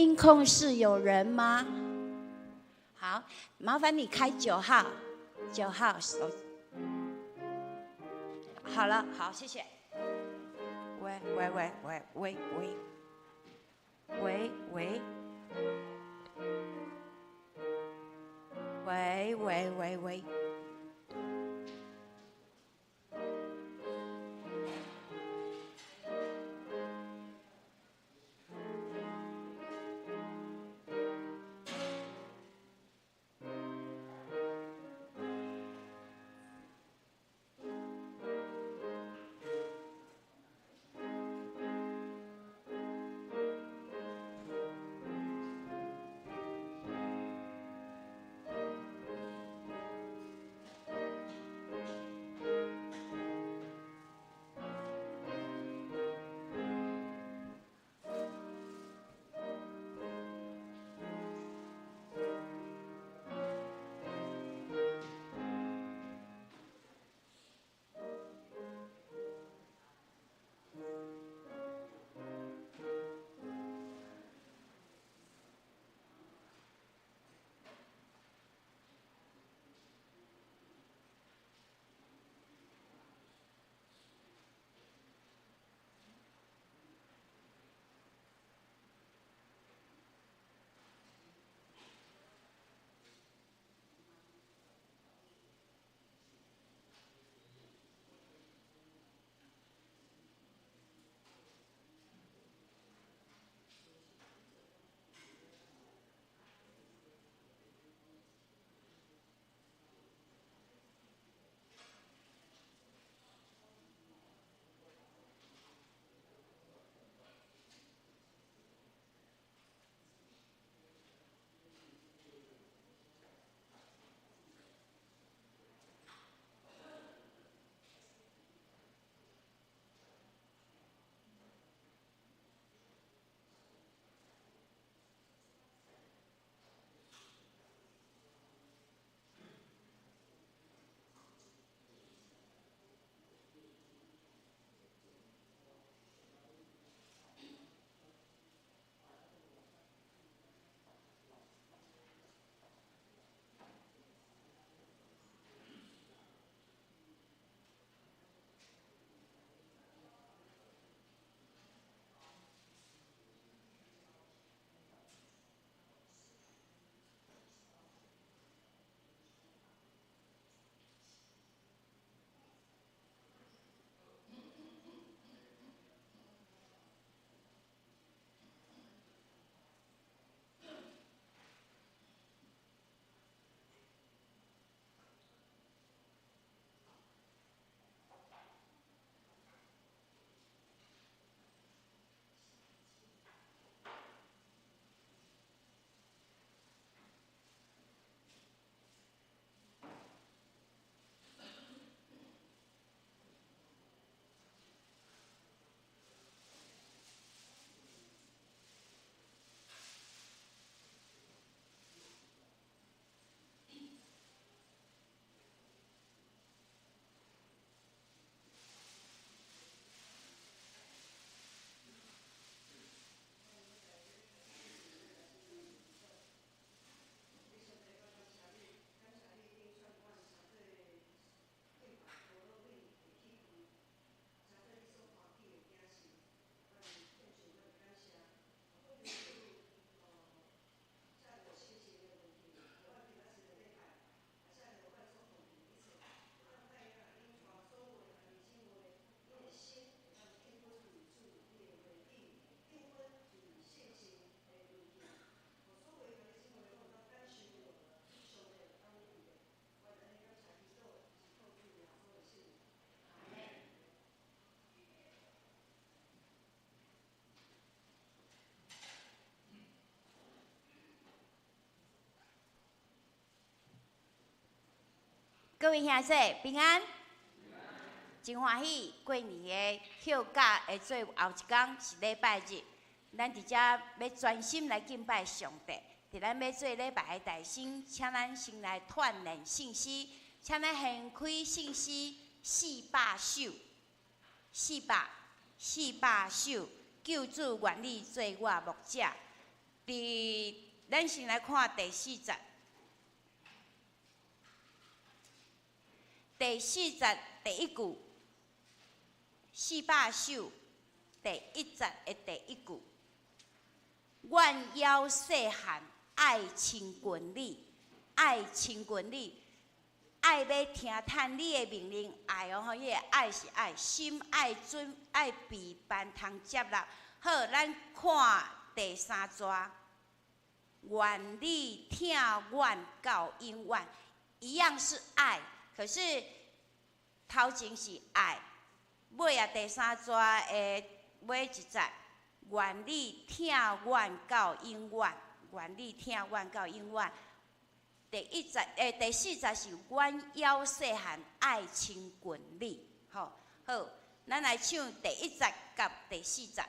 音控室有人吗？好，麻烦你开9号，9号手。好了，好，谢谢。喂喂喂喂喂喂喂喂喂喂喂喂。各位兄弟平安，真欢喜过年的休假会做后一天是礼拜日，咱伫遮要专心来敬拜上帝。伫咱要做礼拜的大先，请咱先来团练信息，请咱掀开信息400首，400首，救主愿意做我牧者。咱先来看第4节。第4节第1句，400首第1节的第1句，愿要细汉爱亲近你，爱亲近你，爱要听探你的命令，爱哦吼，迄个爱是爱，心爱准爱备办通接纳。好，咱看第3节，愿你听阮到永远，一样是爱。可是头前是爱，尾啊第3节的尾一节，愿你听阮到永远，愿你听阮到永远。第4节是阮要细汉爱亲近你，吼好，咱来唱第1节甲第4节。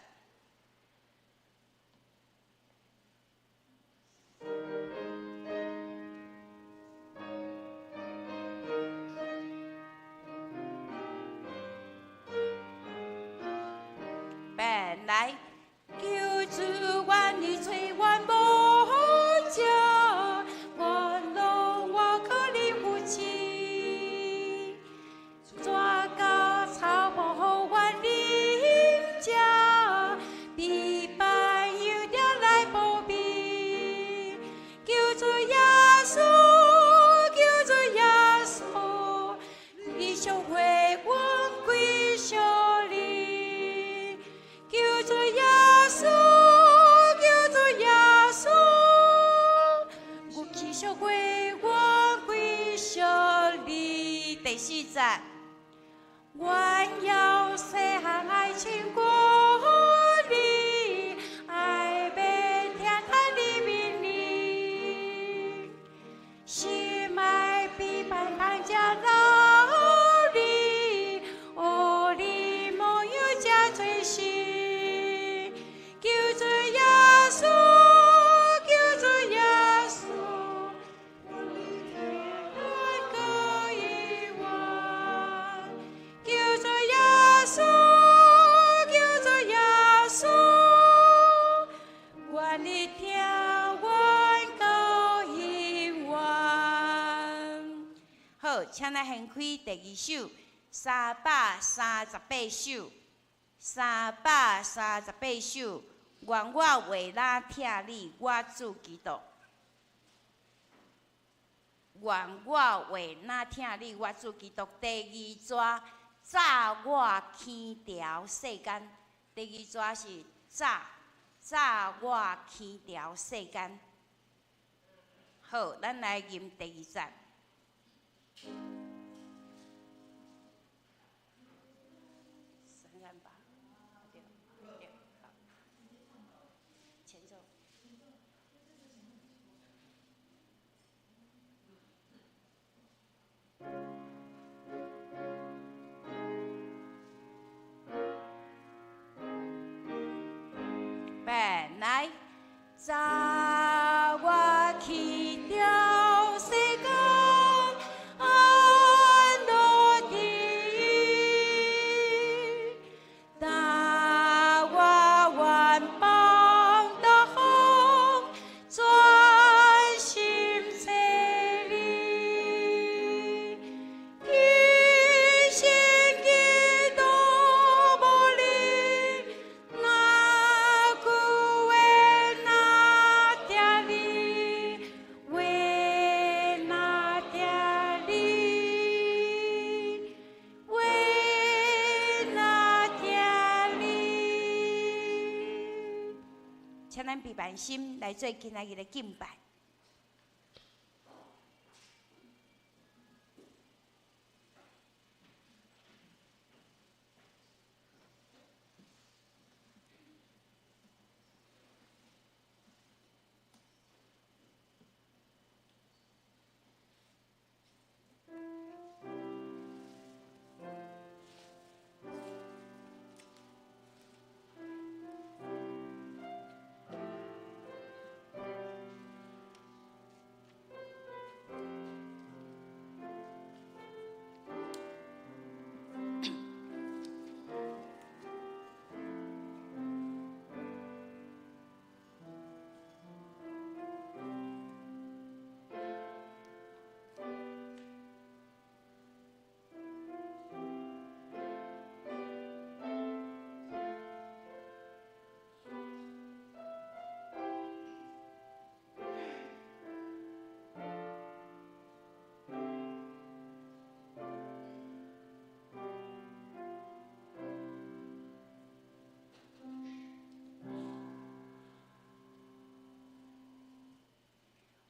本来求主愿意催阮无家，愿拢我可你夫妻，抓到草埔阮邻家，必办有条来保庇，求主耶稣，求主耶稣，你收回阮归小里。求主耶稣，求主耶稣，我祈求归我归小你。第4节，愿要细汉爱亲过你，爱要听他的命令，心爱必办当家老你，哦你莫有家罪行。求主耶稣，求主耶稣，我天可以望。求主耶稣，求主耶稣，我你听阮可以望。好，请来掀开第2首，338首，338首。愿我为咱听你，我主基督。愿我为咱听你，我主基督。第2节，早我牵条世间。第2节是早我牵条世间。好，咱来吟第2节。本来早我去了世间，安乐地，但我愿帮得好，专心做你，一心基督无离。请咱备办心来做今仔日的敬拜。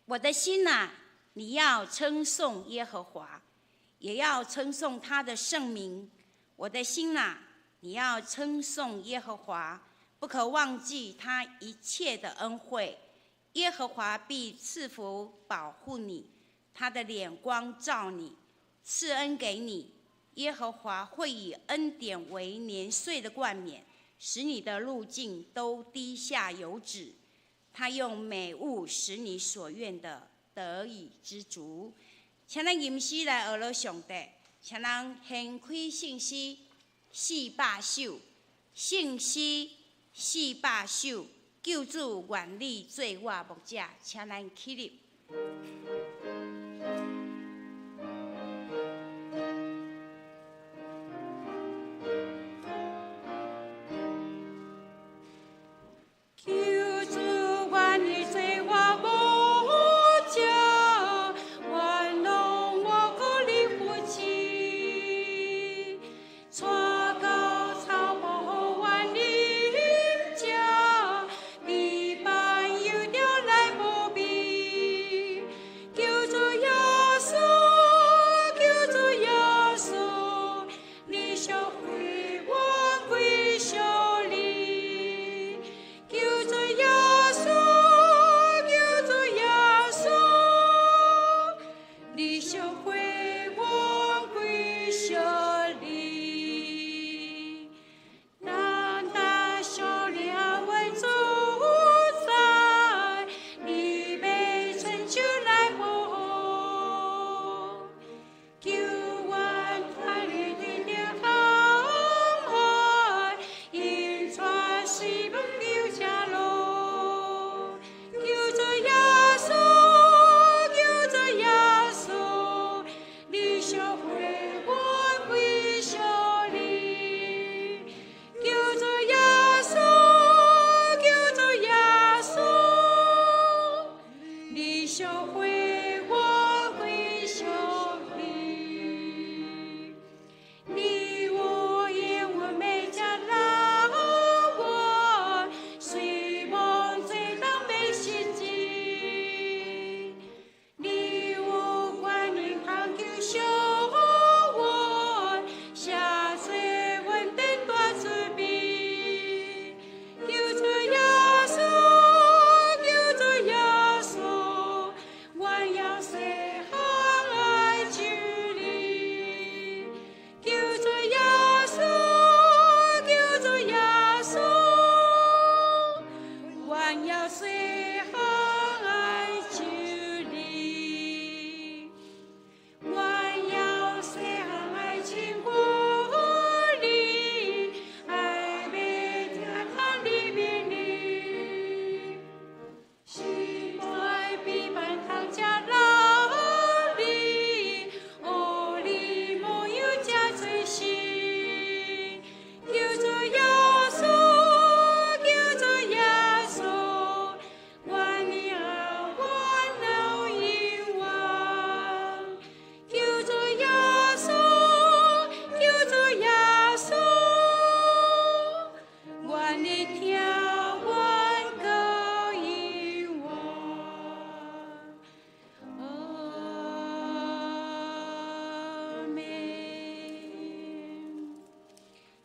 我的心啊，你要称颂耶和华，也要称颂他的圣名。我的心啊，你要称颂耶和华，不可忘记他一切的恩惠。耶和华必赐福保护你，他的脸光照你，赐恩给你。耶和华会以恩典为年岁的冠冕，使你的路径都低下有止。他用美物使你所愿的得以知足。请咱吟诗来学了上帝，请咱掀开圣诗400首，圣诗400首，救主愿你做我牧者，请咱起立。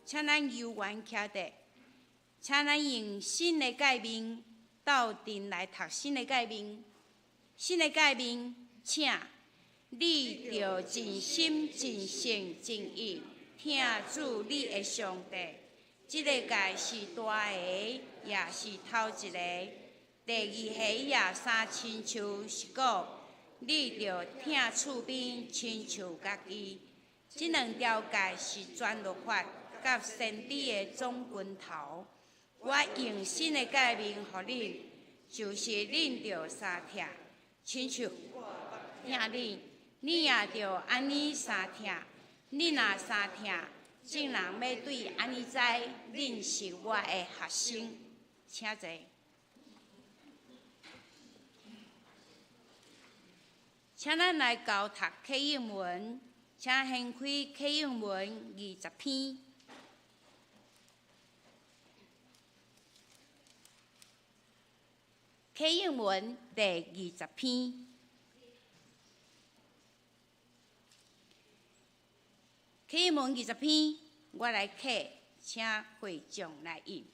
请咱游玩徛地，请咱用新的界面斗阵来读新的界面。新的界面，请你着尽心、尽性、尽意听主你的上帝。这个界是大个，也是头一个。第二下也三亲像是个，你着听厝边亲像家己。这两条界是全律法甲先知的总拳头。我用新的界面予恁，就是恁着三听，亲像听恁，你也着安尼三听。你若三听，众人要对安尼知，恁是我的学生。请坐。请咱来交读启应文，请掀开启应文20篇。启应文第20篇。启应文20篇，我来刻，请会众来应。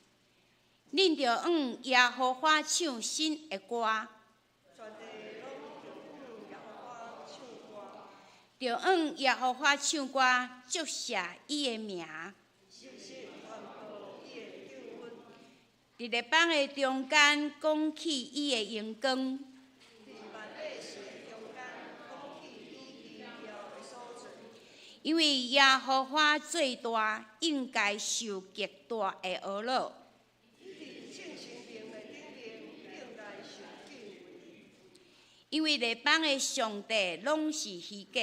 恁着往耶和华唱新的歌，着往耶和华唱歌，祝谢伊的名。伫列邦的中间，讲起伊的荣光。因为耶和华最大，应该受极大的恶乐。因为列邦的上帝拢是虚假。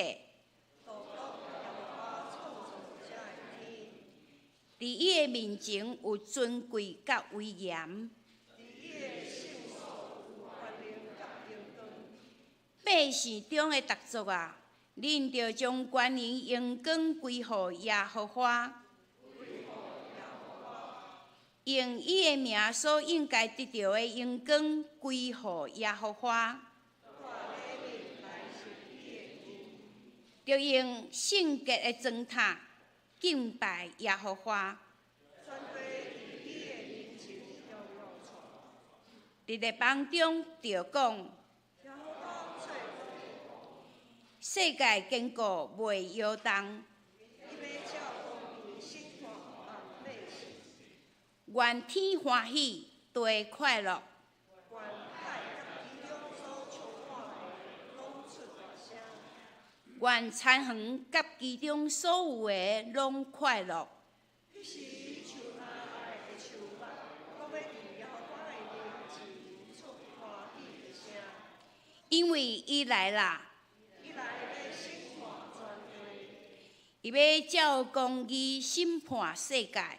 伫伊的面前有尊贵甲威严。百姓中的逐族啊，恁着将权能荣光归予耶和华，用伊的名所应该得到的荣光归予耶和华，着用圣洁的砖塔敬拜耶和华。伫列邦中着讲，世界坚固袂摇动。愿天欢喜，地快乐。愿田园甲其中所有的拢快乐。因为伊来啦，伊要照公义审判世界。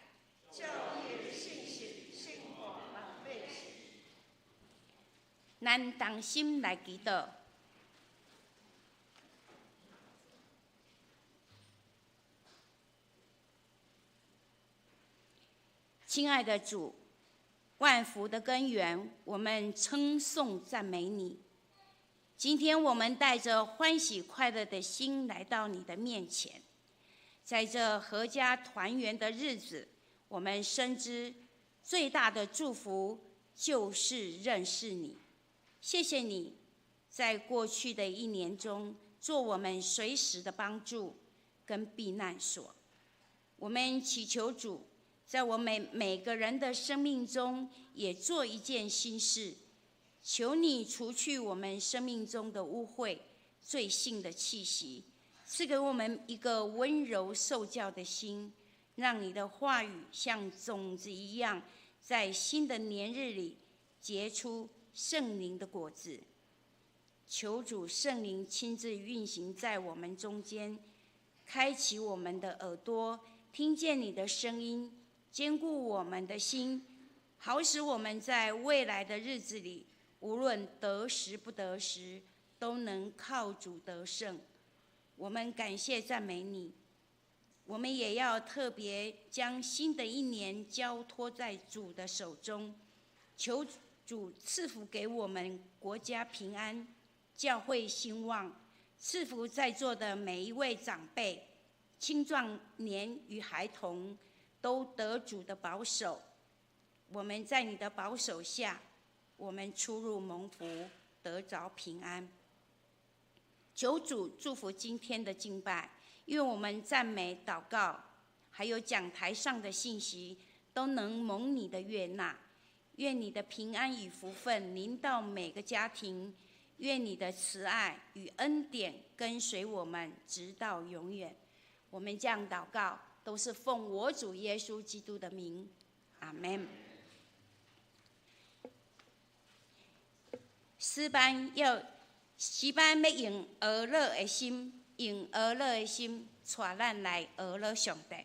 咱同心来祈祷。亲爱的主，万福的根源，我们称颂赞美你。今天我们带着欢喜快乐的心来到你的面前，在这阖家团圆的日子，我们深知最大的祝福就是认识你。谢谢你，在过去的1年中，做我们随时的帮助跟避难所。我们祈求主，在我们每个人的生命中，也做一件新事。求你除去我们生命中的污秽、罪性的气息，赐给我们一个温柔受教的心，让你的话语像种子一样，在新的年日里结出圣灵的果子。求主圣灵亲自运行在我们中间，开启我们的耳朵，听见你的声音，坚固我们的心，好使我们在未来的日子里，无论得时不得时，都能靠主得胜。我们感谢赞美你，我们也要特别将新的1年交托在主的手中，求主赐福给我们国家平安，教会兴旺，赐福在座的每一位长辈、青壮年与孩童，都得主的保守。我们在你的保守下，我们出入蒙福，得着平安。求主祝福今天的敬拜，愿我们赞美、祷告，还有讲台上的信息，都能蒙你的悦纳。愿你的平安与福分临到每个家庭，愿你的慈爱与恩典跟随我们，直到永远。我们这样祷告，都是奉我主耶稣基督的名，阿们。诗班要用俄乐的心，用俄乐的心，带咱来俄乐上帝。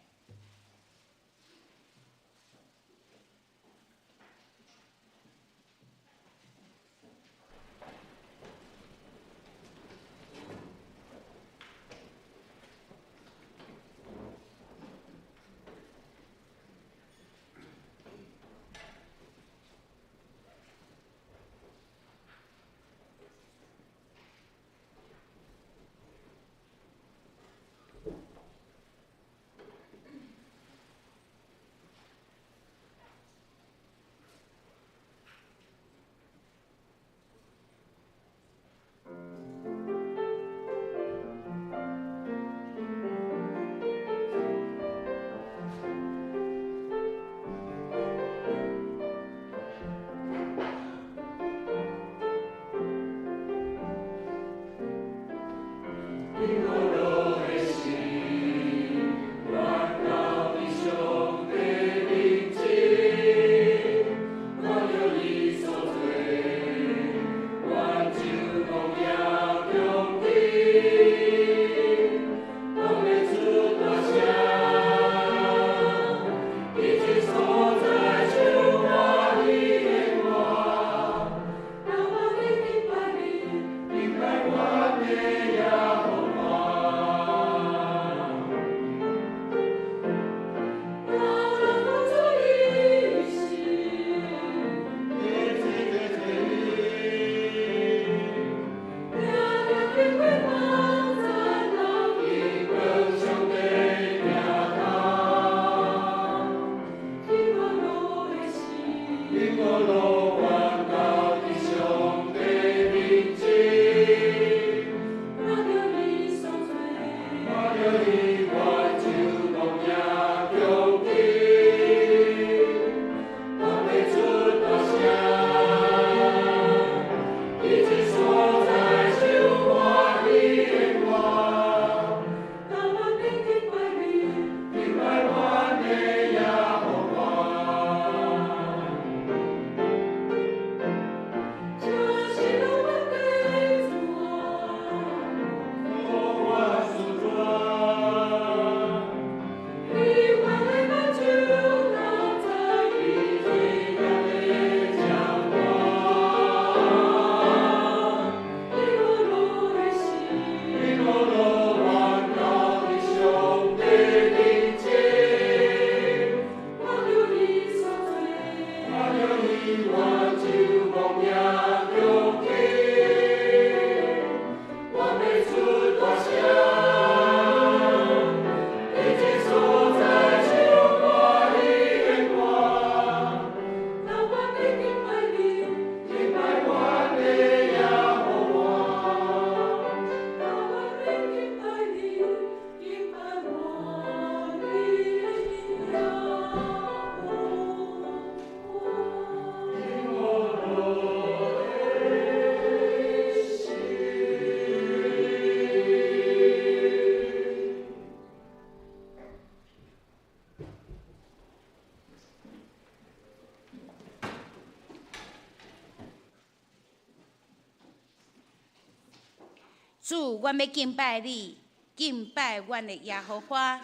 主，阮要敬拜你，敬拜阮的耶和华，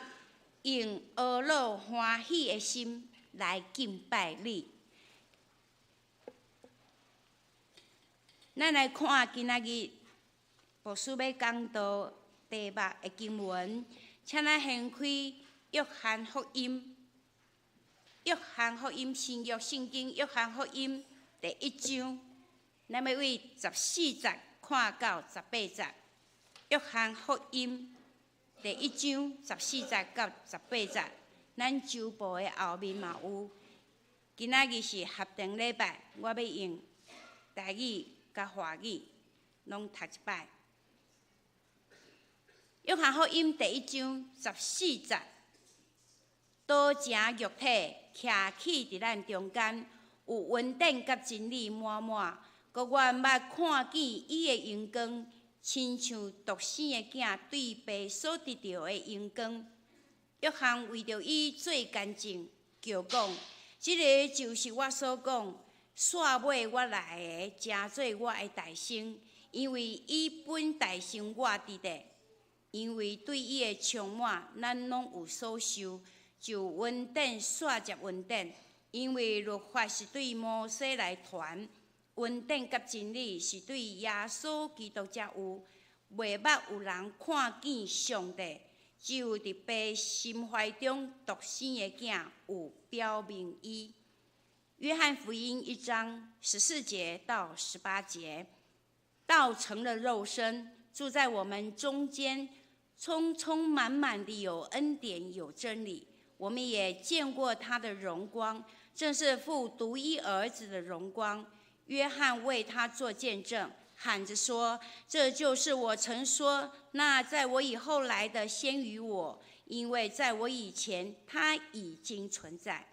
用懊恼欢喜的心来敬拜你。咱来看今仔日牧师要讲道题目的经文，请咱掀开约翰福音，约翰福音新约圣经约翰福音第1章，咱要为14节看到18节。约翰福音第1章14节到18节，咱周报的后面嘛有。今仔日是合同礼拜，我要用台语甲华语拢读一摆。约翰福音第1章14节，道成肉体，徛起伫咱中间，有恩典甲真理满满，佮阮捌看见伊的荣光。亲像独生的囝对爸所得到的荣光，约翰为着伊做见证，就讲：即个就是我所讲，煞尾我来的，诚做我的代先，因为伊本代先我伫地，因为对伊的充满，咱拢有所受，就恩典煞接恩典，因为律法是对摩西来传。恩典甲真理是对耶稣基督才有，袂捌有人看见上帝，只有伫爸心怀中独生的囝有表明伊。约翰福音1章14节到18节，道成了肉身，住在我们中间，充充满满的有恩典有真理。我们也见过他的荣光，正是父独一儿子的荣光。约翰为他做见证，喊着说：“这就是我曾说，那在我以后来的先于我，因为在我以前他已经存在。”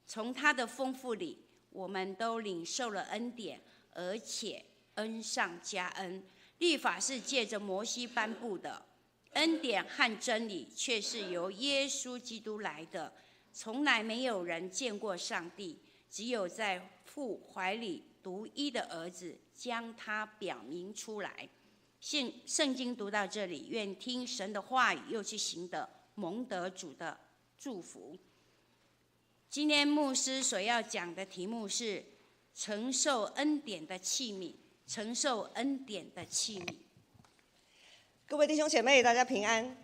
从他的丰富里，我们都领受了恩典，而且恩上加恩。律法是借着摩西颁布的，恩典和真理却是由耶稣基督来的。从来没有人见过上帝，只有在父怀里独一的儿子将他表明出来。圣经读到这里，愿听神的话语又去行的，蒙得主的祝福。今天牧师所要讲的题目是承受恩典的器皿，承受恩典的器皿。各位弟兄姐妹，大家平安。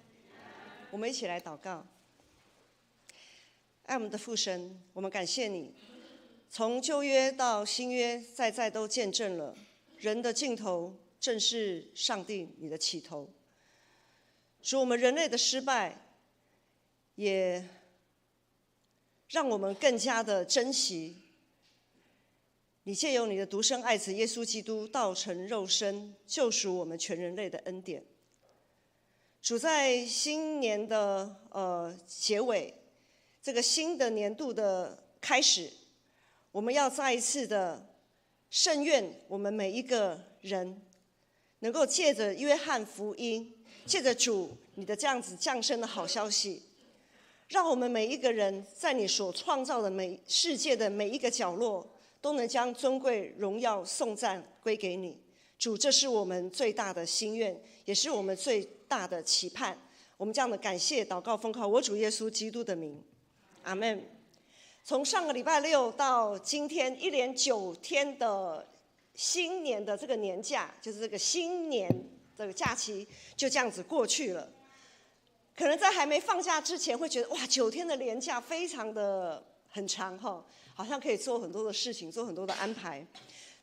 我们一起来祷告。爱我们的父神，我们感谢你，从旧约到新约，在在都见证了人的尽头正是上帝你的起头。主，我们人类的失败，也让我们更加的珍惜你借由你的独生爱子耶稣基督道成肉身，救赎我们全人类的恩典。主，在新年的结尾，这个新的年度的开始，我们要再一次的圣愿我们每一个人，能够借着约翰福音，借着主你的这样子降生的好消息，让我们每一个人在你所创造的世界的每一个角落，都能将尊贵荣耀颂赞归给你。主，这是我们最大的心愿，也是我们最大的期盼。我们这样的感谢祷告奉靠我主耶稣基督的名，阿们。从上个礼拜六到今天，一连9天的新年的这个年假，就是这个新年这个假期，就这样子过去了。可能在还没放假之前，会觉得哇，9天的连假非常的很长哈，好像可以做很多的事情，做很多的安排。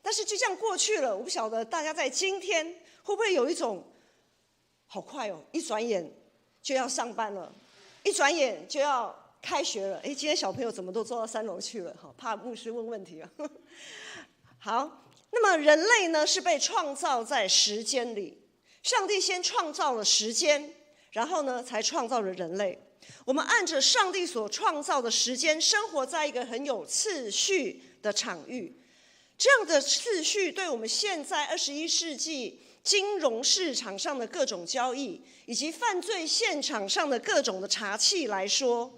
但是就这样过去了，我不晓得大家在今天会不会有一种好快哦，一转眼就要上班了，一转眼就要开学了。今天小朋友怎么都坐到3楼去了？怕牧师问问题了。好，那么人类呢是被创造在时间里，上帝先创造了时间，然后呢才创造了人类。我们按着上帝所创造的时间，生活在一个很有次序的场域。这样的次序对我们现在21世纪金融市场上的各种交易，以及犯罪现场上的各种的查缉来说，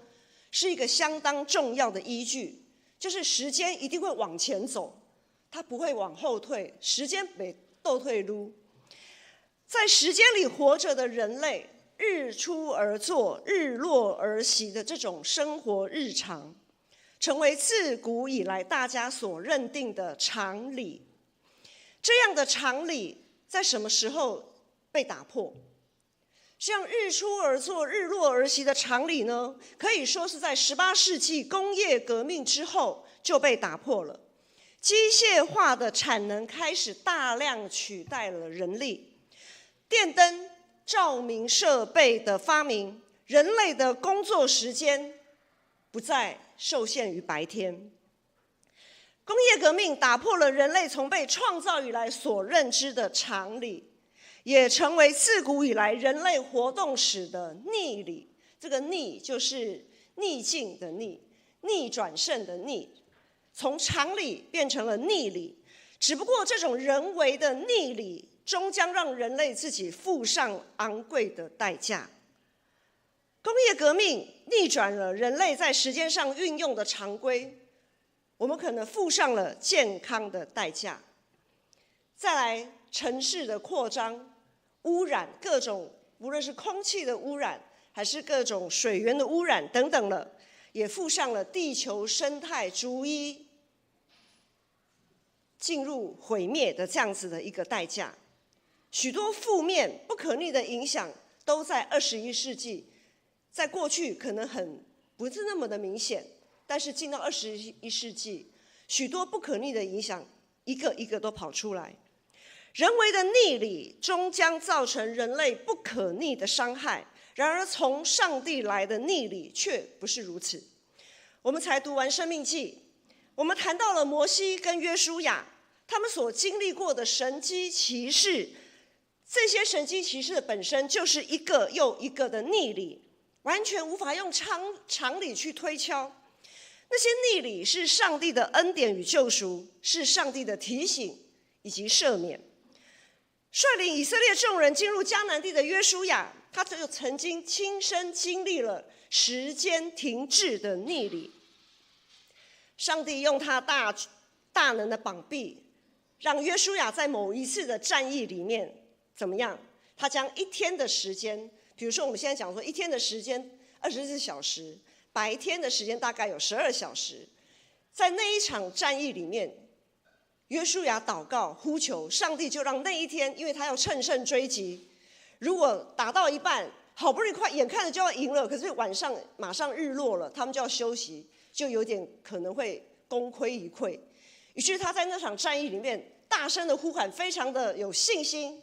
是一个相当重要的依据。就是时间一定会往前走，它不会往后退，时间没倒退路。在时间里活着的人类，日出而作，日落而息的这种生活日常，成为自古以来大家所认定的常理。这样的常理在什么时候被打破？这样日出而作，日落而息的常理呢，可以说是在18世纪工业革命之后就被打破了。机械化的产能开始大量取代了人力，电灯、照明设备的发明，人类的工作时间不再受限于白天。工业革命打破了人类从被创造以来所认知的常理，也成为自古以来人类活动史的逆理。这个逆就是逆境的逆，逆转胜的逆，从常理变成了逆理。只不过这种人为的逆理，终将让人类自己付上昂贵的代价。工业革命逆转了人类在时间上运用的常规，我们可能付上了健康的代价。再来，城市的扩张、污染，各种无论是空气的污染，还是各种水源的污染等等了，也付上了地球生态逐一进入毁灭的这样子的一个代价。许多负面不可逆的影响都在21世纪，在过去可能不是那么的明显，但是进到21世纪，许多不可逆的影响一个一个都跑出来。人为的逆理终将造成人类不可逆的伤害，然而从上帝来的逆理却不是如此。我们才读完申命记，我们谈到了摩西跟约书亚他们所经历过的神迹奇事，这些神迹奇事的本身就是一个又一个的逆理，完全无法用常理去推敲。那些逆理是上帝的恩典与救赎，是上帝的提醒以及赦免。率领以色列众人进入迦南地的约书亚，他就曾经亲身经历了时间停滞的逆理。上帝用他大能的膀臂，让约书亚在某一次的战役里面怎么样？他将一天的时间，比如说我们现在讲说一天的时间24小时，白天的时间大概有12小时，在那一场战役里面，约书亚祷告呼求，上帝就让那一天，因为他要乘胜追击，如果打到一半，好不容易眼看着就要赢了，可是晚上马上日落了，他们就要休息，就有点可能会功亏一篑。于是他在那场战役里面大声的呼喊，非常的有信心，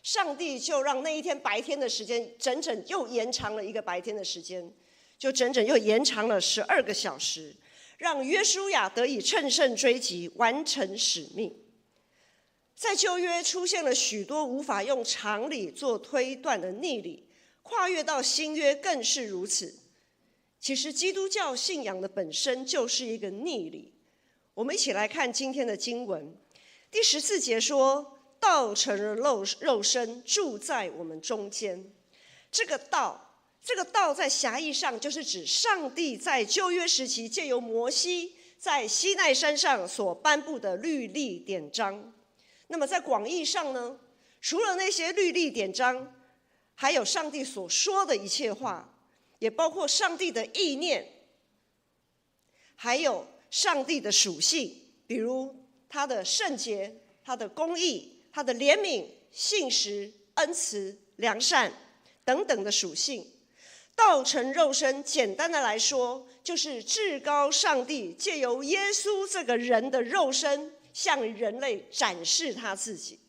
上帝就让那一天白天的时间整整又延长了一个白天的时间，就整整又延长了12个小时，让约书亚得以乘胜追击，完成使命。在旧约出现了许多无法用常理做推断的逆理，跨越到新约更是如此。其实基督教信仰的本身就是一个逆理。我们一起来看今天的经文，第14节说：道成了肉身，住在我们中间。这个道在狭义上就是指上帝在旧约时期借由摩西在西奈山上所颁布的律例典章。那么在广义上呢，除了那些律例典章，还有上帝所说的一切话，也包括上帝的意念，还有上帝的属性，比如他的圣洁、他的公义、他的怜悯、信实、恩慈、良善等等的属性。道成肉身，简单的来说，就是至高上帝借由耶稣这个人的肉身，向人类展示他自己，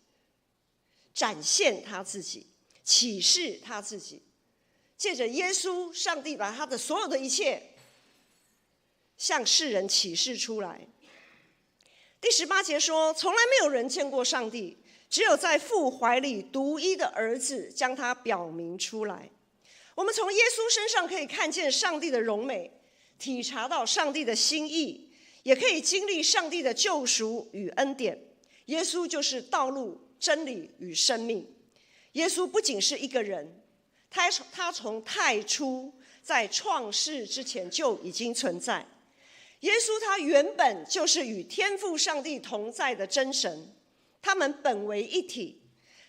展现他自己，启示他自己。借着耶稣，上帝把他的所有的一切向世人启示出来。第18节说，从来没有人见过上帝，只有在父怀里独一的儿子将他表明出来。我们从耶稣身上可以看见上帝的荣美，体察到上帝的心意，也可以经历上帝的救赎与恩典。耶稣就是道路、真理与生命。耶稣不仅是一个人，他从太初在创世之前就已经存在。耶稣他原本就是与天父上帝同在的真神，他们本为一体。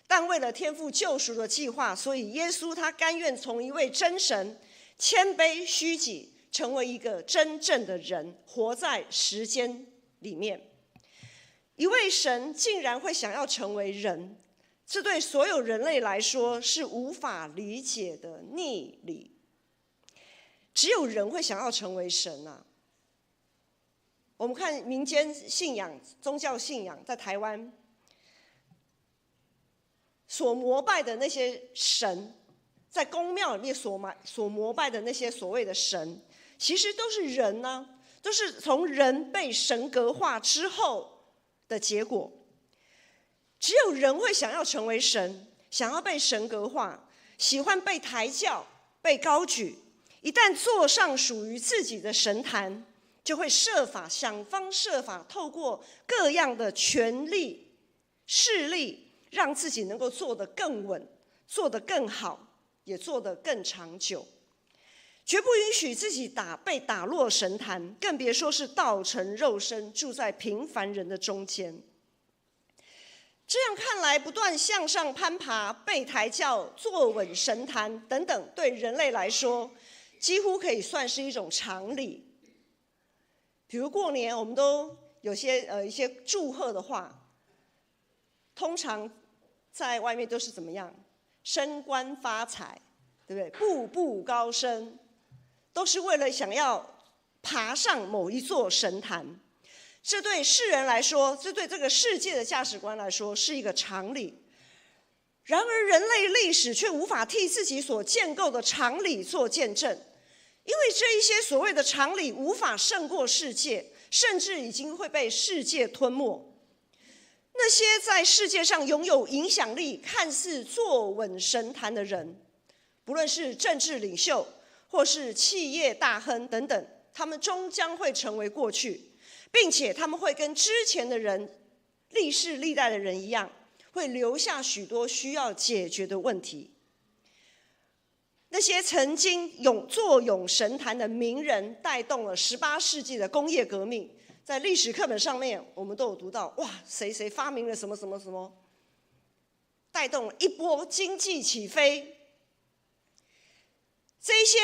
但为了天父救赎的计划，所以耶稣他甘愿从一位真神谦卑虚己，成为一个真正的人，活在时间里面。一位神竟然会想要成为人，这对所有人类来说是无法理解的逆理。只有人会想要成为神啊！我们看民间信仰、宗教信仰，在台湾所膜拜的那些神，在宫庙里面所膜拜的那些所谓的神，其实都是人啊，都是从人被神格化之后的结果。只有人会想要成为神，想要被神格化，喜欢被抬轿、被高举。一旦坐上属于自己的神坛，就会想方设法透过各样的权力、势力，让自己能够做得更稳，做得更好，也做得更长久。绝不允许自己被打落神坛，更别说是道成肉身，住在平凡人的中间。这样看来，不断向上攀爬、被抬轿、坐稳神坛等等，对人类来说，几乎可以算是一种常理。比如过年，我们都有一些祝贺的话，通常在外面都是怎么样？升官发财，对不对？步步高升，都是为了想要爬上某一座神坛。这对世人来说，这对这个世界的价值观来说是一个常理。然而人类历史却无法替自己所建构的常理做见证，因为这一些所谓的常理无法胜过世界，甚至已经会被世界吞没。那些在世界上拥有影响力、看似坐稳神坛的人，不论是政治领袖或是企业大亨等等，他们终将会成为过去，并且他们会跟之前的人、历世历代的人一样，会留下许多需要解决的问题。那些曾经坐拥神坛的名人，带动了18世纪的工业革命。在历史课本上面，我们都有读到，哇，谁谁发明了什么什么什么，带动了一波经济起飞。这些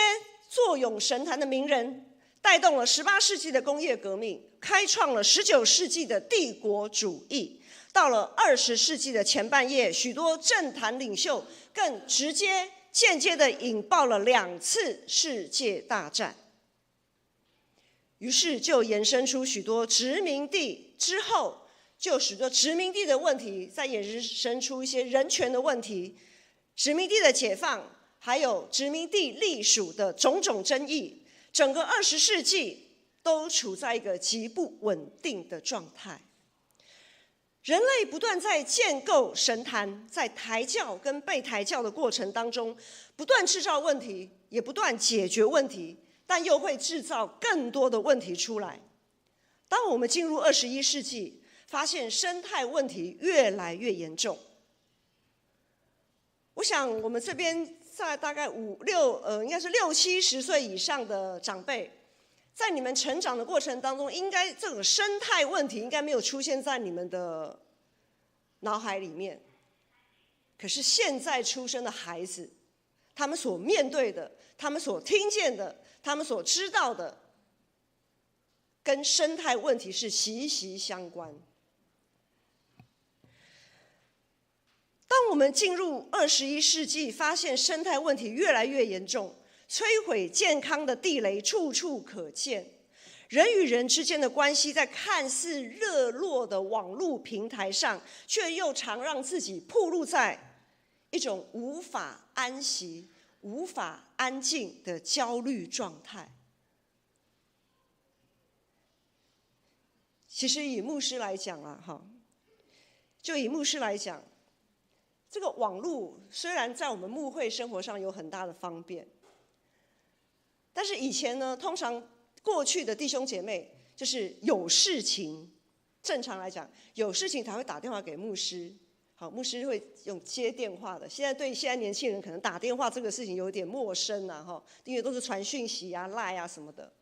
坐拥神坛的名人，带动了18世纪的工业革命，开创了19世纪的帝国主义。到了20世纪的前半叶，许多政坛领袖更直接、间接地引爆了2次世界大战。于是就延伸出许多殖民地，之后就许多殖民地的问题，再衍生出一些人权的问题，殖民地的解放，还有殖民地隶属的种种争议。整个20世纪都处在一个极不稳定的状态。人类不断在建构神坛，在抬轿跟被抬轿的过程当中，不断制造问题，也不断解决问题，但又会制造更多的问题出来。当我们进入21世纪，发现生态问题越来越严重。我想我们这边在大概应该是60-70岁以上的长辈，在你们成长的过程当中，应该这种生态问题应该没有出现在你们的脑海里面。可是现在出生的孩子，他们所面对的，他们所听见的，他们所知道的，跟生态问题是息息相关。当我们进入21世纪，发现生态问题越来越严重，摧毁健康的地雷处处可见，人与人之间的关系在看似热络的网络平台上，却又常让自己暴露在一种无法安息、无法安静的焦虑状态。其实以牧师来讲以牧师来讲，这个网络虽然在我们牧会生活上有很大的方便，但是以前呢，通常过去的弟兄姐妹就是有事情，正常来讲有事情才会打电话给牧师。好，牧师会用接电话的。现在年轻人可能打电话这个事情有点陌生啊，因为都是传讯息啊、LINE 啊什么的。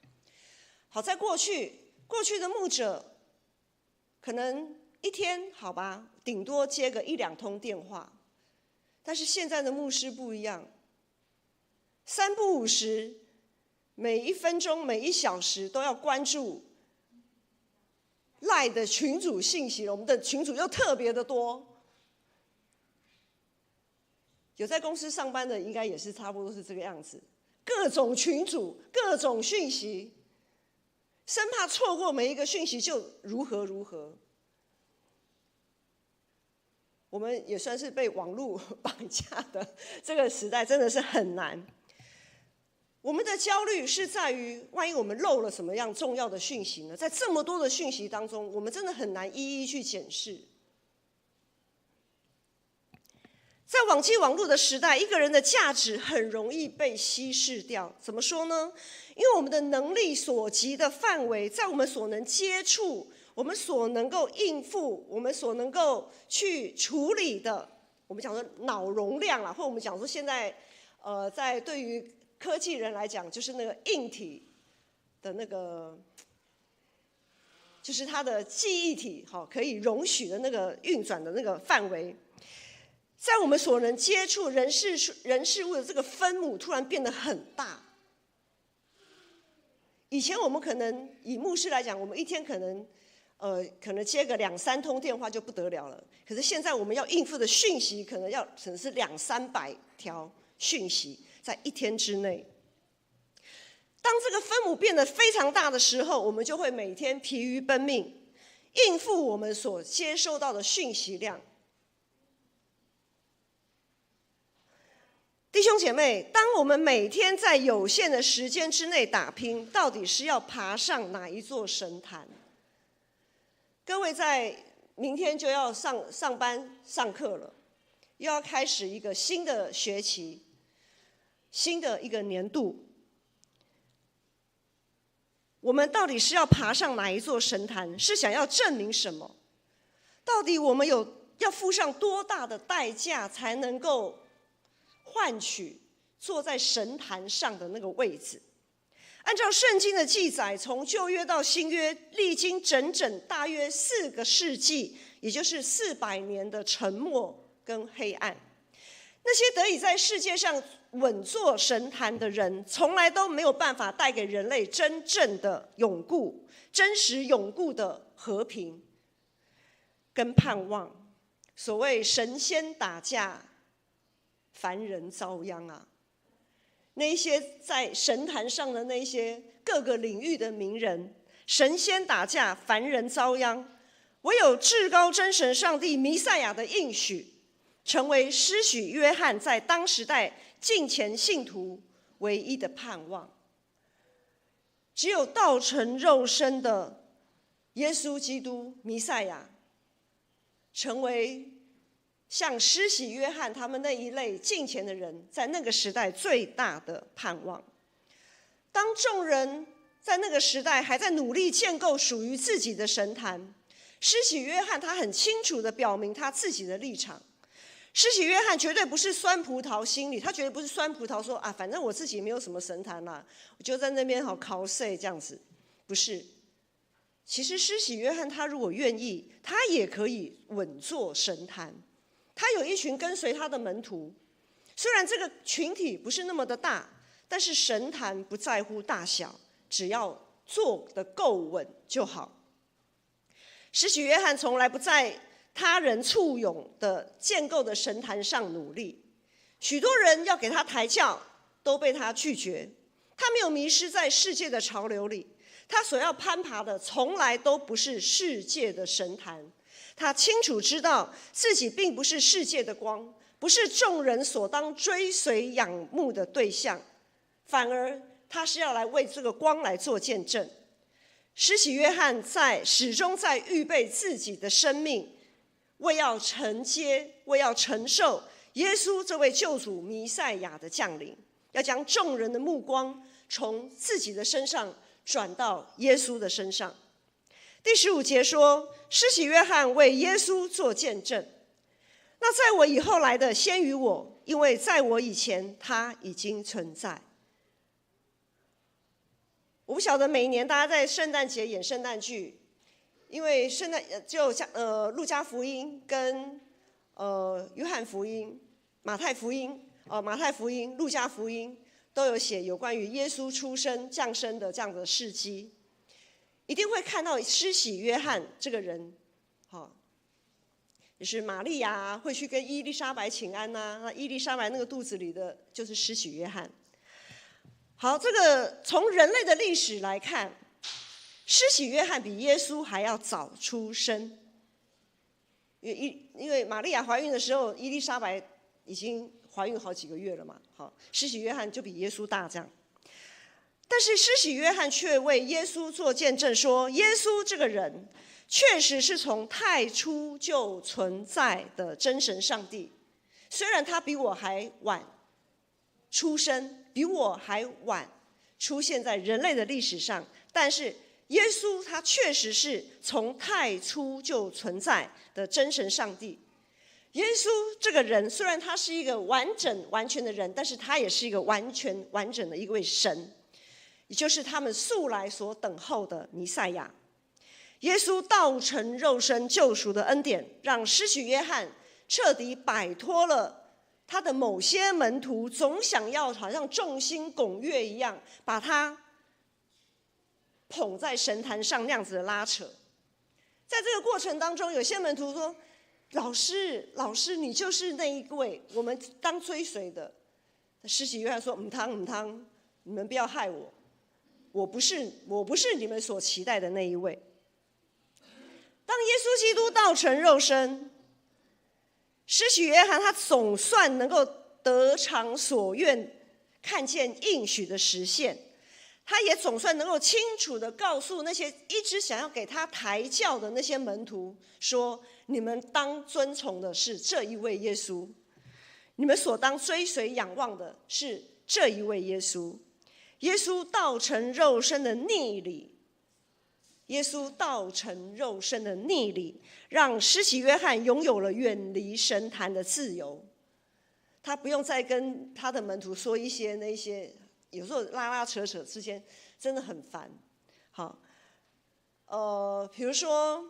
好，在过去的牧者可能一天好吧，顶多接个1-2通电话，但是现在的牧师不一样，3不5时，每1分钟、每1小时都要关注 LINE 的群组信息了。我们的群组又特别的多。有在公司上班的，应该也是差不多是这个样子，各种群组、各种讯息，生怕错过每一个讯息就如何。我们也算是被网络绑架的这个时代，真的是很难。我们的焦虑是在于，万一我们漏了什么样重要的讯息呢？在这么多的讯息当中，我们真的很难一一去检视。在网际网络的时代，一个人的价值很容易被稀释掉。怎么说呢？因为我们的能力所及的范围，在我们所能接触、我们所能够应付、我们所能够去处理的，我们讲说脑容量啦，或我们讲说现在在对于科技人来讲，就是那个硬体的那个，就是它的记忆体可以容许的那个运转的那个范围。在我们所能接触人事物的这个分母突然变得很大。以前我们可能以牧师来讲，我们一天可能接个2-3通电话就不得了了。可是现在我们要应付的讯息可能是200-300条讯息在一天之内。当这个分母变得非常大的时候，我们就会每天疲于奔命，应付我们所接收到的讯息量。弟兄姐妹，当我们每天在有限的时间之内打拼，到底是要爬上哪一座神坛？各位在明天就要上班上课了，又要开始一个新的学期，新的一个年度。我们到底是要爬上哪一座神坛？是想要证明什么？到底我们要付上多大的代价才能够换取坐在神坛上的那个位置？按照圣经的记载，从旧约到新约，历经整整大约4个世纪，也就是400年的沉默跟黑暗。那些得以在世界上稳坐神坛的人，从来都没有办法带给人类真正的永固、真实永固的和平跟盼望。所谓神仙打架，凡人遭殃啊！那些在神坛上的那些各个领域的名人，神仙打架，凡人遭殃。唯有至高真神上帝弥赛亚的应许，成为施洗约翰在当时代敬虔信徒唯一的盼望。只有道成肉身的耶稣基督弥赛亚，成为像施洗约翰他们那一类敬虔的人，在那个时代最大的盼望。当众人在那个时代还在努力建构属于自己的神坛，施洗约翰他很清楚地表明他自己的立场。施洗约翰绝对不是酸葡萄心理，他绝对不是酸葡萄说反正我自己没有什么神坛啦，我就在那边好考试这样子，不是。其实施洗约翰他如果愿意，他也可以稳坐神坛。他有一群跟随他的门徒，虽然这个群体不是那么的大，但是神坛不在乎大小，只要坐得够稳就好。施洗约翰从来不在他人簇拥的建构的神坛上努力，许多人要给他抬轿，都被他拒绝。他没有迷失在世界的潮流里，他所要攀爬的从来都不是世界的神坛。他清楚知道自己并不是世界的光，不是众人所当追随仰慕的对象，反而他是要来为这个光来做见证。施洗约翰始终在预备自己的生命，为要承接，为要承受耶稣这位救主弥赛亚的降临，要将众人的目光从自己的身上转到耶稣的身上。第15节说，施洗约翰为耶稣做见证。那在我以后来的先于我，因为在我以前他已经存在。我不晓得每一年大家在圣诞节演圣诞剧，因为圣诞就像路加福音跟约翰福音、马太福音、路加福音都有写有关于耶稣出生降生的这样的事迹，一定会看到施洗约翰这个人，就是玛利亚会去跟伊丽莎白请安呐，那伊丽莎白那个肚子里的就是施洗约翰。好，这个从人类的历史来看，施洗约翰比耶稣还要早出生，因为玛利亚怀孕的时候，伊丽莎白已经怀孕好几个月了嘛。好，施洗约翰就比耶稣大这样。但是施洗约翰却为耶稣做见证说，耶稣这个人确实是从太初就存在的真神上帝，虽然他比我还晚出生，比我还晚出现在人类的历史上，但是耶稣他确实是从太初就存在的真神上帝。耶稣这个人虽然他是一个完全的人，但是他也是一个完整的一位神，也就是他们素来所等候的弥赛亚。耶稣道成肉身救赎的恩典，让施洗约翰彻底摆脱了他的某些门徒总想要好像众星拱月一样把他捧在神坛上那样子的拉扯。在这个过程当中，有些门徒说，老师你就是那一位我们当追随的。施洗约翰说，母汤，你们不要害我，我不是你们所期待的那一位。当耶稣基督道成肉身，施洗约翰他总算能够得偿所愿，看见应许的实现，他也总算能够清楚地告诉那些一直想要给他抬轿的那些门徒说，你们当尊崇的是这一位耶稣，你们所当追随仰望的是这一位耶稣。耶稣道成肉身的逆理，让施洗约翰拥有了远离神坛的自由。他不用再跟他的门徒说一些那些有时候拉扯之间真的很烦。好，比如说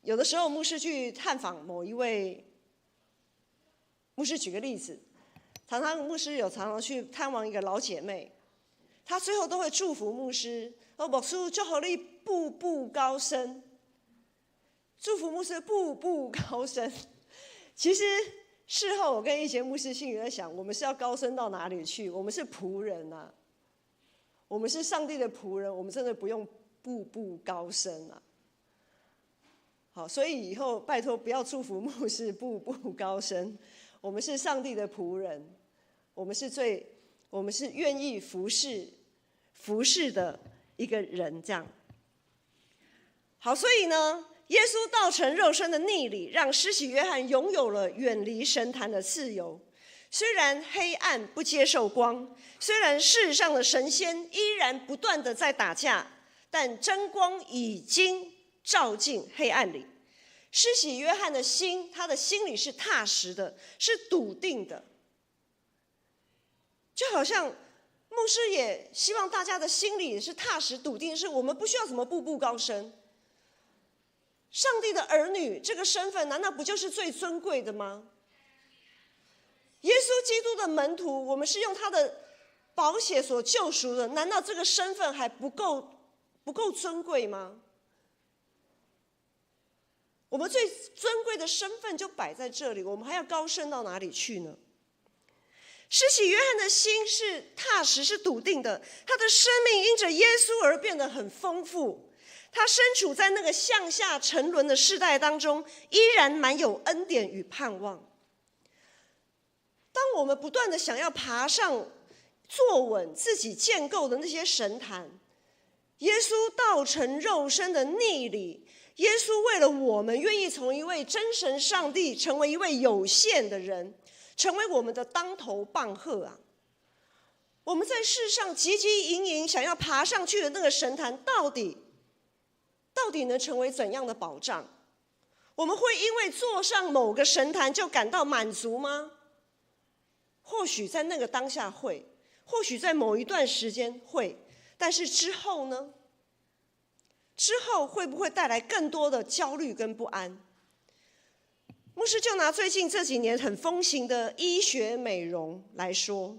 有的时候牧师去探访某一位，牧师举个例子，牧师常常去探望一个老姐妹，他最后都会祝福牧师，牧师祝福你步步高升，祝福牧师步步高升。其实事后我跟一些牧师心里在想，我们是要高升到哪里去？我们是仆人啊，我们是上帝的仆人，我们真的不用步步高升啊。好，所以以后拜托不要祝福牧师步步高升，我们是上帝的仆人，我们是愿意服侍的一个人，这样。好，所以呢，耶稣道成肉身的逆理，让施洗约翰拥有了远离神坛的自由。虽然黑暗不接受光，虽然世上的神仙依然不断的在打架，但真光已经照进黑暗里。施洗约翰的心，他的心里是踏实的，是笃定的。就好像牧师也希望大家的心里是踏实笃定，是我们不需要什么步步高升。上帝的儿女这个身份，难道不就是最尊贵的吗？耶稣基督的门徒，我们是用他的宝血所救赎的，难道这个身份还不够尊贵吗？我们最尊贵的身份就摆在这里，我们还要高升到哪里去呢？施洗约翰的心是踏实是笃定的，他的生命因着耶稣而变得很丰富，他身处在那个向下沉沦的世代当中，依然满有恩典与盼望。当我们不断的想要爬上坐稳自己建构的那些神坛，耶稣道成肉身的逆理，耶稣为了我们愿意从一位真神上帝成为一位有限的人，成为我们的当头棒喝啊！我们在世上汲汲营营想要爬上去的那个神坛，到底能成为怎样的保障？我们会因为坐上某个神坛就感到满足吗？或许在那个当下会，或许在某一段时间会，但是之后呢？之后会不会带来更多的焦虑跟不安？牧师就拿最近这几年很风行的医学美容来说，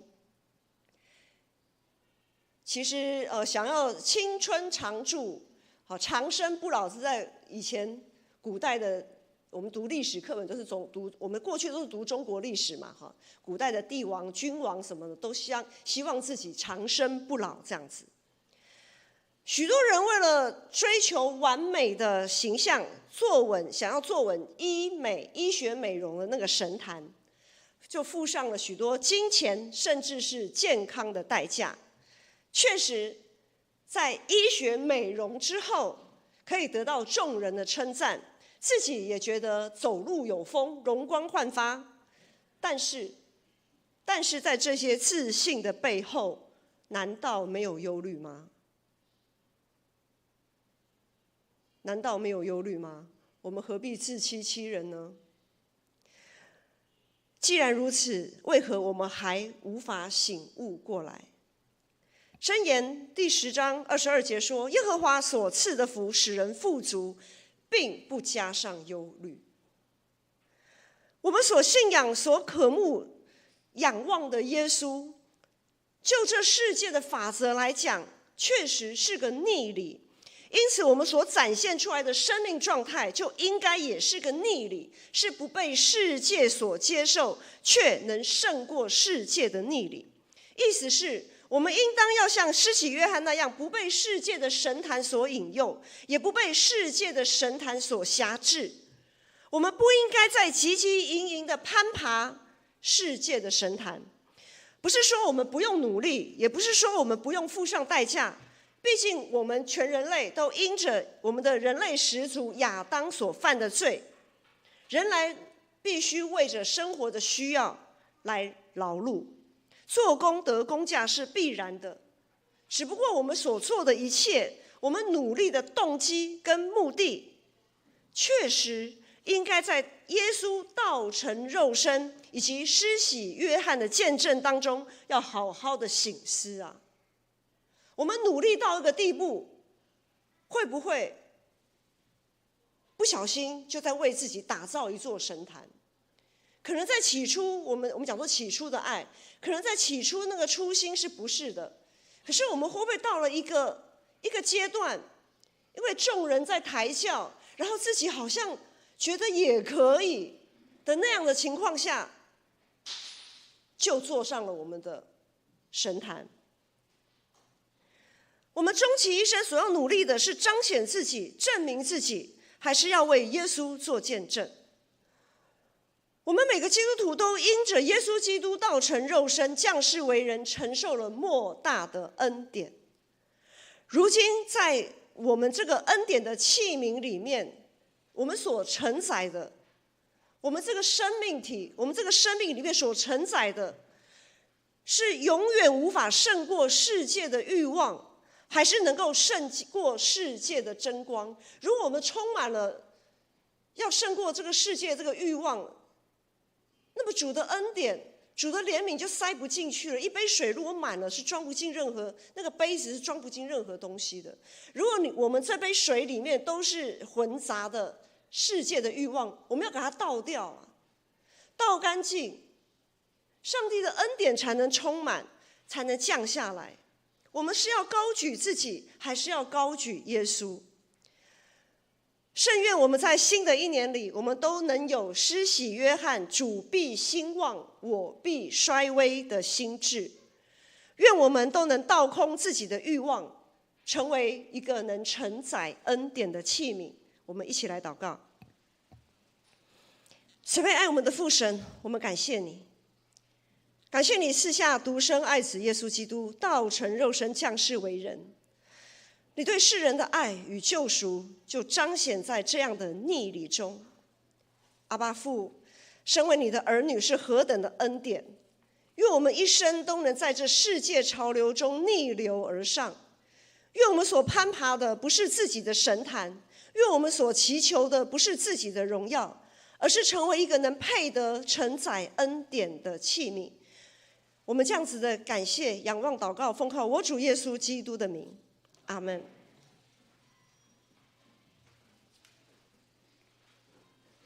其实想要青春常驻、长生不老，是在以前古代的，我们读历史课本都是我们过去都是读中国历史嘛，古代的帝王、君王什么的都希望自己长生不老这样子。许多人为了追求完美的形象，想要坐稳医学美容的那个神坛，就付上了许多金钱甚至是健康的代价。确实，在医学美容之后，可以得到众人的称赞，自己也觉得走路有风，容光焕发。但是在这些自信的背后，难道没有忧虑吗？难道没有忧虑吗？我们何必自欺欺人呢？既然如此，为何我们还无法醒悟过来？箴言第10章22节说：耶和华所赐的福使人富足，并不加上忧虑。我们所信仰、所渴慕、仰望的耶稣，就这世界的法则来讲，确实是个逆理。因此我们所展现出来的生命状态就应该也是个逆理，是不被世界所接受却能胜过世界的逆理。意思是我们应当要像施洗约翰那样，不被世界的神坛所引诱，也不被世界的神坛所辖制。我们不应该再汲汲营营的攀爬世界的神坛，不是说我们不用努力，也不是说我们不用付上代价。毕竟我们全人类都因着我们的人类始祖亚当所犯的罪，人类必须为着生活的需要来劳碌，做工得工价是必然的。只不过我们所做的一切，我们努力的动机跟目的，确实应该在耶稣道成肉身以及施洗约翰的见证当中，要好好的省思啊。我们努力到一个地步，会不会不小心就在为自己打造一座神坛？可能在起初，我们讲说起初的爱，可能在起初那个初心是不是的？可是我们会不会到了一个阶段，因为众人在抬轿，然后自己好像觉得也可以的那样的情况下，就坐上了我们的神坛？我们终其一生所要努力的是彰显自己、证明自己，还是要为耶稣做见证？我们每个基督徒都因着耶稣基督道成肉身、降世为人，承受了莫大的恩典。如今在我们这个恩典的器皿里面，我们所承载的，我们这个生命体，我们这个生命里面所承载的，是永远无法胜过世界的欲望，还是能够胜过世界的争光？如果我们充满了要胜过这个世界这个欲望，那么主的恩典、主的怜悯就塞不进去了。一杯水如果满了，是装不进任何那个杯子是装不进任何东西的。如果我们这杯水里面都是混杂的世界的欲望，我们要给它倒掉啊，倒干净，上帝的恩典才能充满，才能降下来。我们是要高举自己，还是要高举耶稣？圣愿我们在新的一年里，我们都能有施洗约翰主必兴旺，我必衰微的心志。愿我们都能倒空自己的欲望，成为一个能承载恩典的器皿。我们一起来祷告。慈悲爱我们的父神，我们感谢你，感谢你赐下独生爱子耶稣基督，道成肉身降世为人。你对世人的爱与救赎就彰显在这样的逆理中。阿爸父，身为你的儿女是何等的恩典，愿我们一生都能在这世界潮流中逆流而上。愿我们所攀爬的不是自己的神坛，愿我们所祈求的不是自己的荣耀，而是成为一个能配得承载恩典的器皿。我们这样子的感谢、仰望、祷告，奉靠我主耶稣基督的名，阿们。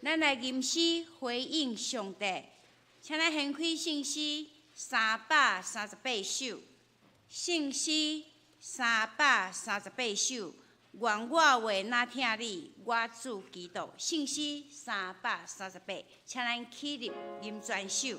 咱来吟诗回应上帝，请咱掀开圣诗338首，圣诗338首。愿我话哪听你，我主基督。圣诗338，请咱起立吟全首。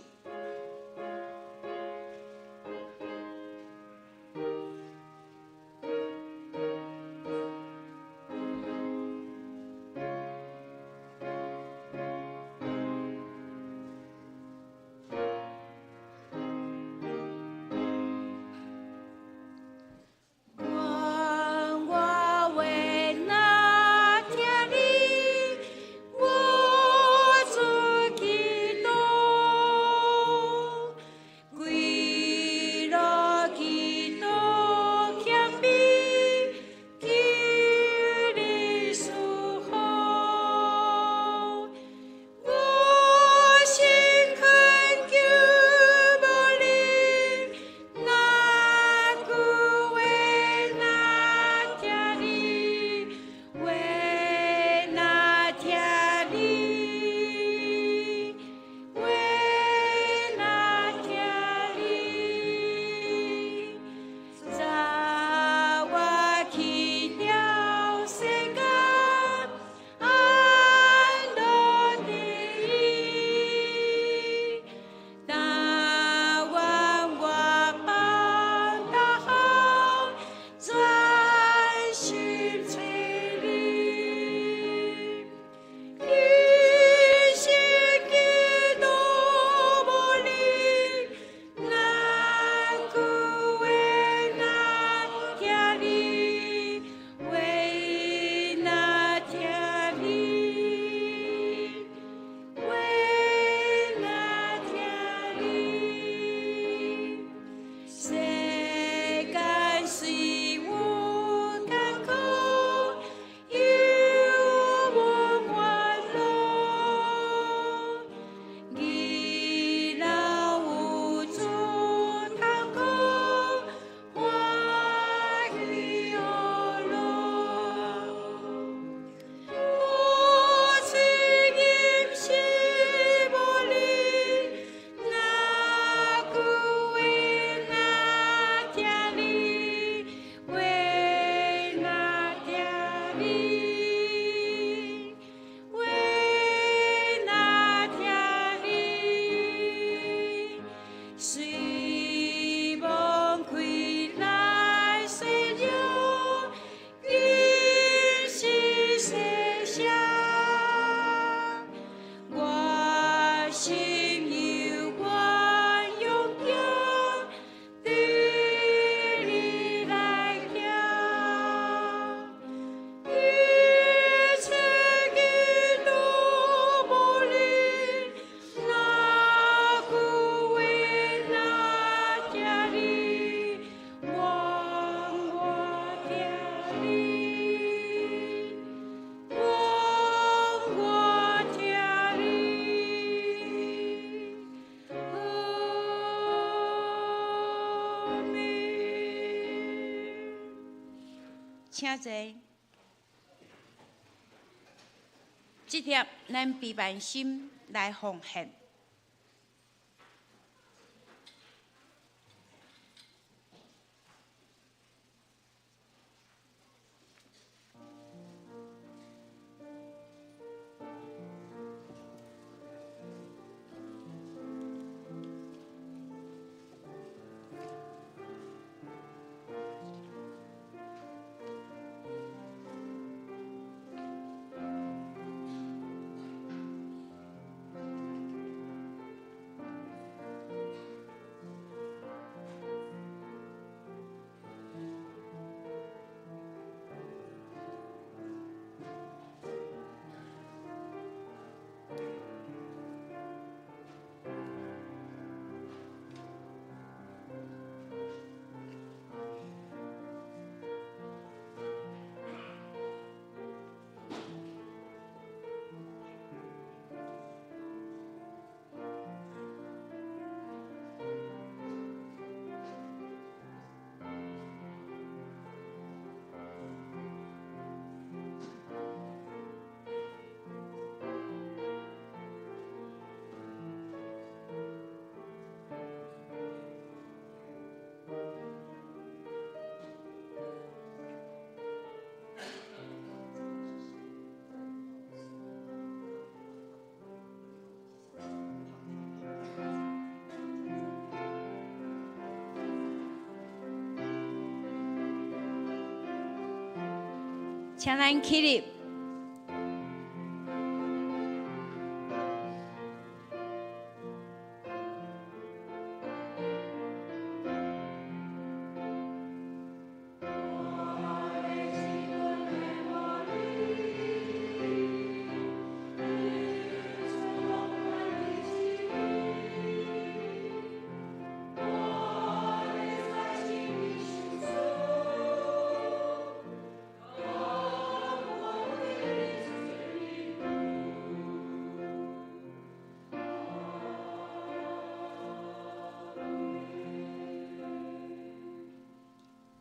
请坐。即贴咱备万心来奉献。请咱起立。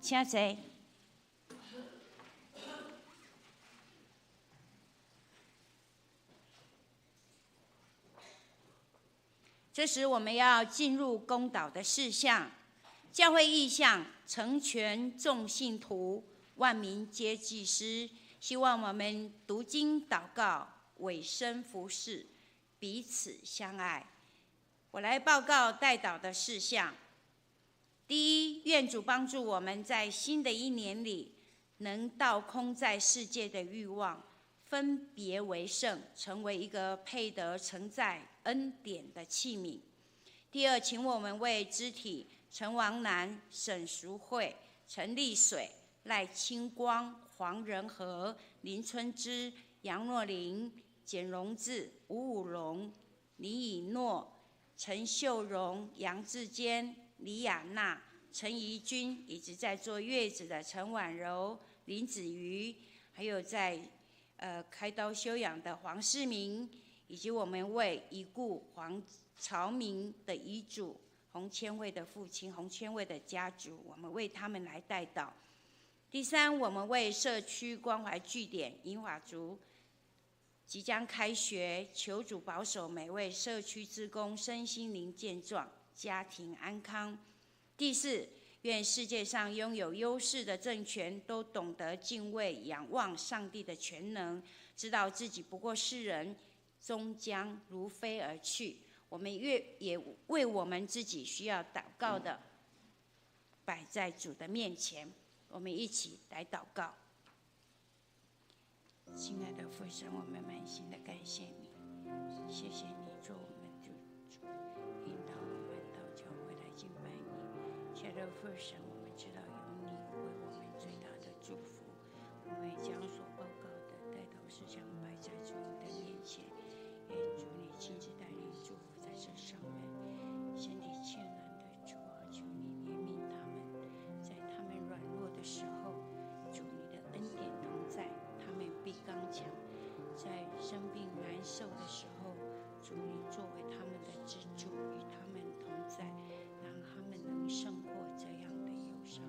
请坐。这时我们要进入公祷的事项。教会意向：成全众信徒，万民皆祭司。希望我们读经祷告，委身服事，彼此相爱。我来报告代祷的事项。第一，愿主帮助我们在新的一年里，能倒空在世界的欲望，分别为圣，成为一个配得承载恩典的器皿。第二，请我们为肢体陈王南、沈淑慧、陈丽水、赖清光、黄仁和、林春枝、杨若琳、简荣智、吴武龙、李以诺、陈秀荣、杨志坚、李雅娜、陈怡君，以及在坐月子的陈婉柔、林子瑜，还有在开刀休养的黄世明，以及我们为已故黄朝明的遗嘱、洪千惠的父亲、洪千惠的家族，我们为他们来代祷。第三，我们为社区关怀据点银华族即将开学，求主保守每位社区志工身心灵健壮，家庭安康。第四，愿世界上拥有优势的政权都懂得敬畏、仰望上帝的全能，知道自己不过是人，终将如飞而去。我们也为我们自己需要祷告的摆在主的面前，我们一起来祷告。亲爱的父神，我们满心的感谢你，谢谢你做我们的主，引导我们到教会来敬拜你。亲爱的父神，我们知道有你为我们最大的祝福，我们将所报告的代祷事项摆在主你的面前，愿主你亲自带领祝福在这上面。身体欠软的主啊，求你怜悯他们，在他们软弱的时候，主你的恩典同在，他们必刚强。在生病难受的时候，主你作为他们的支柱，与他们同在，让他们能胜过这样的忧伤。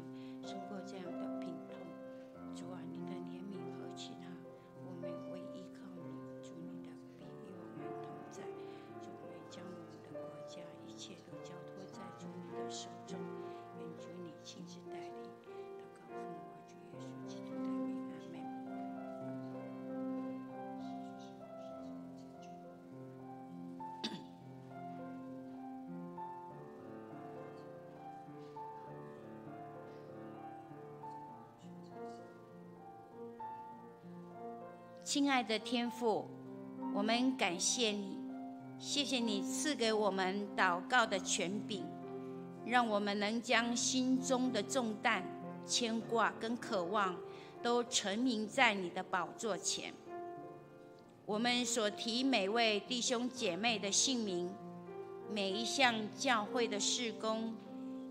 亲爱的天父，我们感谢你，谢谢你赐给我们祷告的权柄，让我们能将心中的重担、牵挂跟渴望都陈明在你的宝座前。我们所提每位弟兄姐妹的姓名，每一项教会的事工，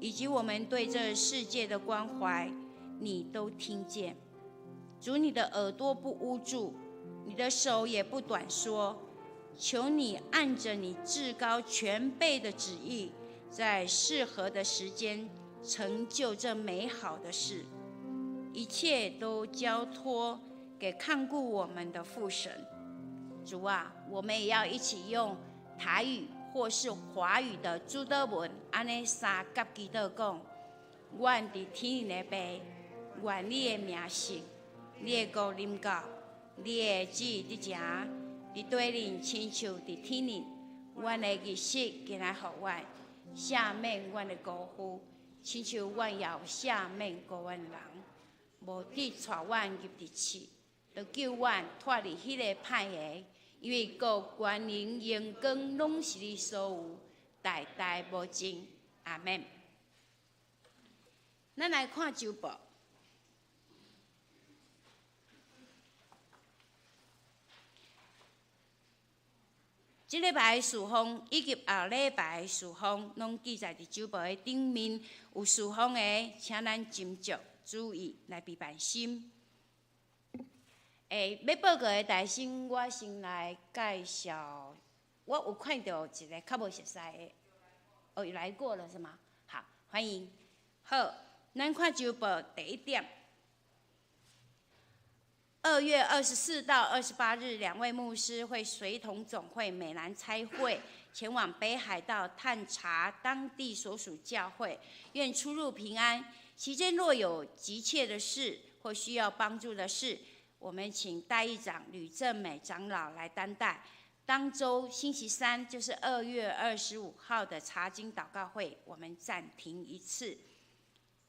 以及我们对这世界的关怀，你都听见。主，你的耳朵不捂住，你的手也不短缩，求你按着你至高全备的旨意，在适合的时间成就这美好的事。一切都交托给看顾我们的父神。主啊，我们也要一起用台语或是华语的主祷文，安尼三甲祈祷讲：愿伫天的爸，愿你的名圣，你的国临到，你的旨意伫遮，伫地里亲像伫天里。阮的日食今来互阮，赦免阮的辜负，亲像阮也有赦免过阮人。无得带阮入地狱，就救阮脱离迄个歹个，因为国、权能、荣光拢是你所有，代代无尽。阿们。咱来看周报。这礼拜的事项以及后礼拜的事项，拢记载伫周报的顶面。有事项的，请咱斟酌注意来备办心。要报告的代先，我先来介绍。我有看到一个较无熟悉的，哦，有来过了是吗？好，欢迎。好，咱看周报第一点。2月24到28日，2位牧师会随同总会美兰差会前往北海道探查当地所属教会，愿出入平安。期间若有急切的事或需要帮助的事，我们请代议长吕正美长老来担待。当周星期三，就是2月25号的查经祷告会，我们暂停一次。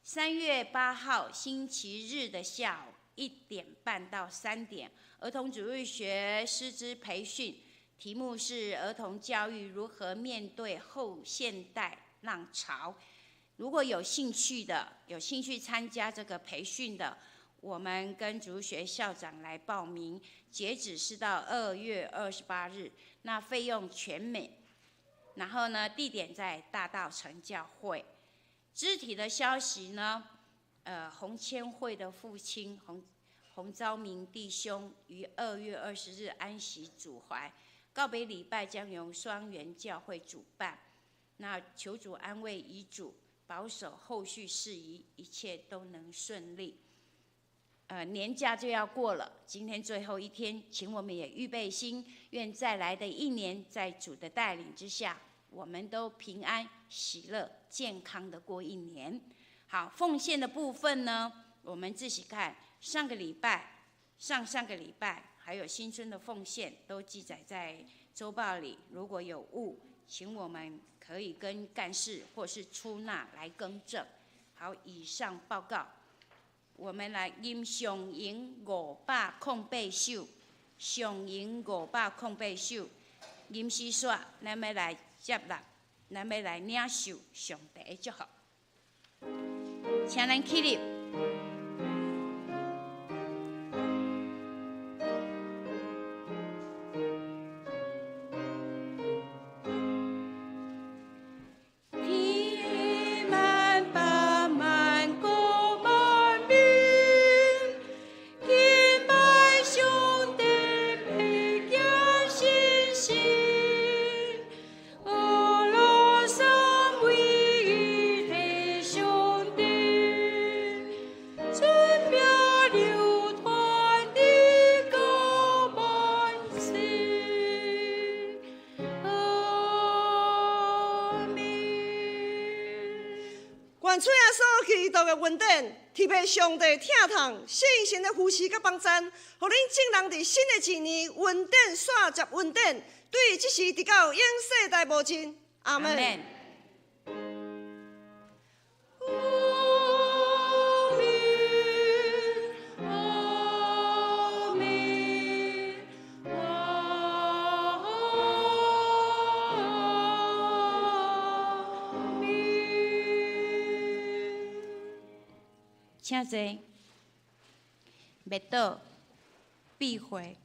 3月8号星期日的下午1点半到3点，儿童主日学师资培训，题目是儿童教育如何面对后现代浪潮。如果有兴趣参加这个培训的，我们跟主日学校长来报名，截止是到2月28日，那费用全免。然后呢，地点在大道城教会。肢体的消息呢，洪千惠的父亲洪昭明弟兄于2月20日安息主怀，告别礼拜将由双元教会主办。那求主安慰遗嘱，保守后续事宜，一切都能顺利。年假就要过了，今天最后一天，请我们也预备心，愿再来的一年，在主的带领之下，我们都平安、喜乐、健康的过一年。好，奉献的部分呢，我们自己看，上个礼拜、上个礼拜，还有新春的奉献，都记载在周报里。如果有误，请我们可以跟干事或是出纳来更正。好，以上报告。我们来吟上吟508首，上吟508首，吟诗说，咱要来接纳，咱要来领受上帝的祝福。请咱起立。愿主耶稣基督的恩典、特别上帝疼痛、信心的扶持甲帮赞，互恁众人伫新的一年恩典线接恩典，对即时直到永世代无尽。阿门。请坐。灭倒、避讳、